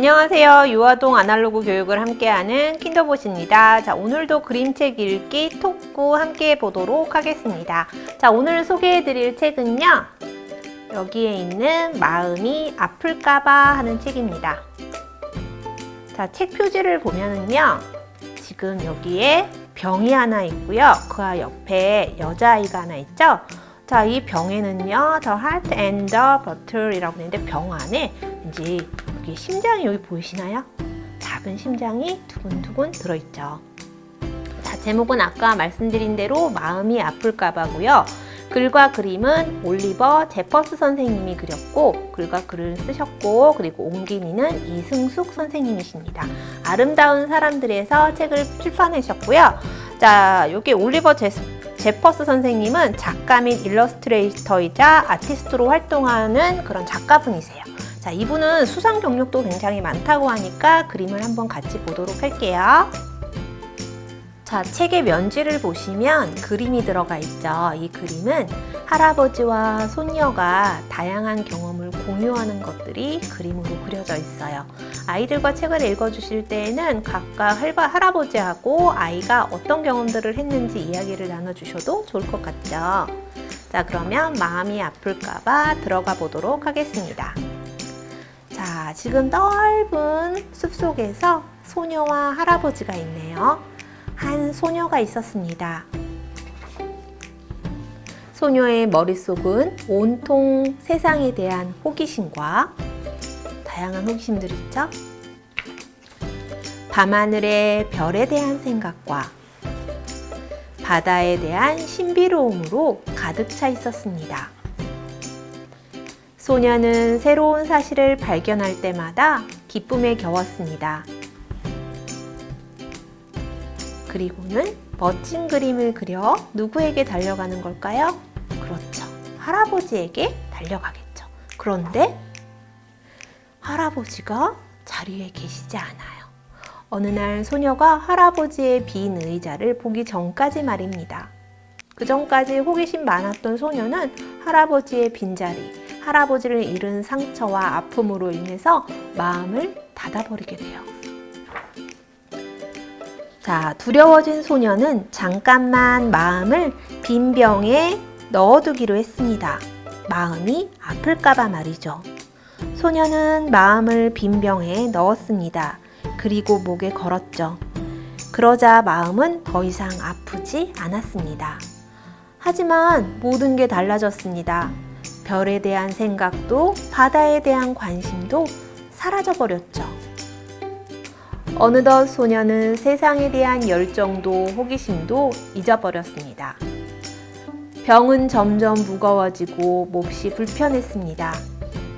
안녕하세요. 유아동 아날로그 교육을 함께하는 킨더봇입니다. 자, 오늘도 그림책 읽기 톡구 함께 보도록 하겠습니다. 자, 오늘 소개해드릴 책은요, 여기에 있는 마음이 아플까봐 하는 책입니다. 자, 책 표지를 보면은요, 지금 여기에 병이 하나 있고요. 그 옆에 여자아이가 하나 있죠. 자, 이 병에는요, The Heart and the Bottle이라고 있는데 병 안에 왠지 여기 심장이 여기 보이시나요? 작은 심장이 두근두근 들어있죠. 자, 제목은 아까 말씀드린 대로 마음이 아플까봐고요. 글과 그림은 올리버 제퍼스 선생님이 그렸고, 글과 글을 쓰셨고, 그리고 옮기니는 이승숙 선생님이십니다. 아름다운 사람들에서 책을 출판하셨고요. 자, 여기 올리버 제퍼스 선생님은 작가 및 일러스트레이터이자 아티스트로 활동하는 그런 작가분이세요. 자, 이분은 수상 경력도 굉장히 많다고 하니까 그림을 한번 같이 보도록 할게요. 자, 책의 면지를 보시면 그림이 들어가 있죠. 이 그림은 할아버지와 손녀가 다양한 경험을 공유하는 것들이 그림으로 그려져 있어요. 아이들과 책을 읽어주실 때에는 각각 할아버지하고 아이가 어떤 경험들을 했는지 이야기를 나눠주셔도 좋을 것 같죠. 자, 그러면 마음이 아플까봐 들어가 보도록 하겠습니다. 자, 지금 넓은 숲속에서 소녀와 할아버지가 있네요. 한 소녀가 있었습니다. 소녀의 머릿속은 온통 세상에 대한 호기심과 다양한 호기심들이 있죠. 밤하늘의 별에 대한 생각과 바다에 대한 신비로움으로 가득 차 있었습니다. 소녀는 새로운 사실을 발견할 때마다 기쁨에 겨웠습니다. 그리고는 멋진 그림을 그려 누구에게 달려가는 걸까요? 그렇죠. 할아버지에게 달려가겠죠. 그런데 할아버지가 자리에 계시지 않아요. 어느 날 소녀가 할아버지의 빈 의자를 보기 전까지 말입니다. 그 전까지 호기심 많았던 소녀는 할아버지의 빈자리, 할아버지를 잃은 상처와 아픔으로 인해서 마음을 닫아버리게 돼요. 자, 두려워진 소녀는 잠깐만 마음을 빈 병에 넣어두기로 했습니다. 마음이 아플까봐 말이죠. 소녀는 마음을 빈 병에 넣었습니다. 그리고 목에 걸었죠. 그러자 마음은 더 이상 아프지 않았습니다. 하지만 모든 게 달라졌습니다. 별에 대한 생각도 바다에 대한 관심도 사라져버렸죠. 어느덧 소녀는 세상에 대한 열정도 호기심도 잊어버렸습니다. 병은 점점 무거워지고 몹시 불편했습니다.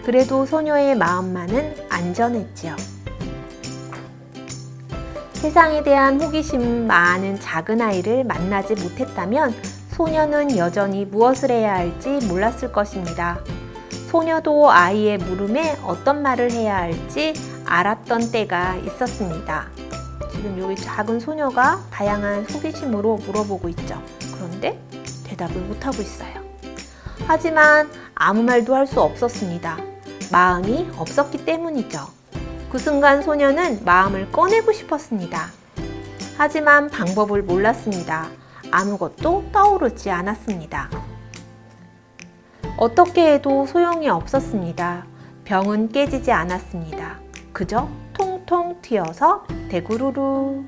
그래도 소녀의 마음만은 안전했지요. 세상에 대한 호기심 많은 작은 아이를 만나지 못했다면 소녀는 여전히 무엇을 해야 할지 몰랐을 것입니다. 소녀도 아이의 물음에 어떤 말을 해야 할지 알았던 때가 있었습니다. 지금 여기 작은 소녀가 다양한 호기심으로 물어보고 있죠. 그런데 대답을 못하고 있어요. 하지만 아무 말도 할 수 없었습니다. 마음이 없었기 때문이죠. 그 순간 소녀는 마음을 꺼내고 싶었습니다. 하지만 방법을 몰랐습니다. 아무것도 떠오르지 않았습니다. 어떻게 해도 소용이 없었습니다. 병은 깨지지 않았습니다. 그저 통통 튀어서 대구루루.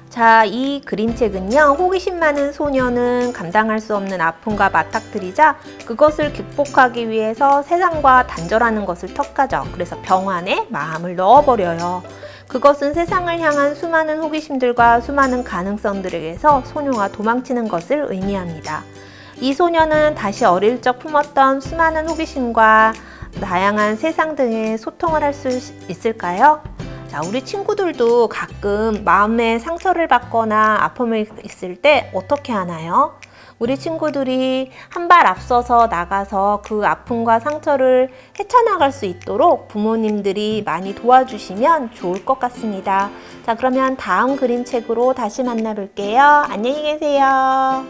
자, 이 그림책은요, 호기심 많은 소녀는 감당할 수 없는 아픔과 맞닥뜨리자 그것을 극복하기 위해서 세상과 단절하는 것을 턱하죠. 그래서 병 안에 마음을 넣어버려요. 그것은 세상을 향한 수많은 호기심들과 수많은 가능성들에게서 소녀가 도망치는 것을 의미합니다. 이 소녀는 다시 어릴 적 품었던 수많은 호기심과 다양한 세상 등의 소통을 할 수 있을까요? 자, 우리 친구들도 가끔 마음에 상처를 받거나 아픔이 있을 때 어떻게 하나요? 우리 친구들이 한 발 앞서서 나가서 그 아픔과 상처를 헤쳐나갈 수 있도록 부모님들이 많이 도와주시면 좋을 것 같습니다. 자, 그러면 다음 그림책으로 다시 만나 뵐게요. 안녕히 계세요.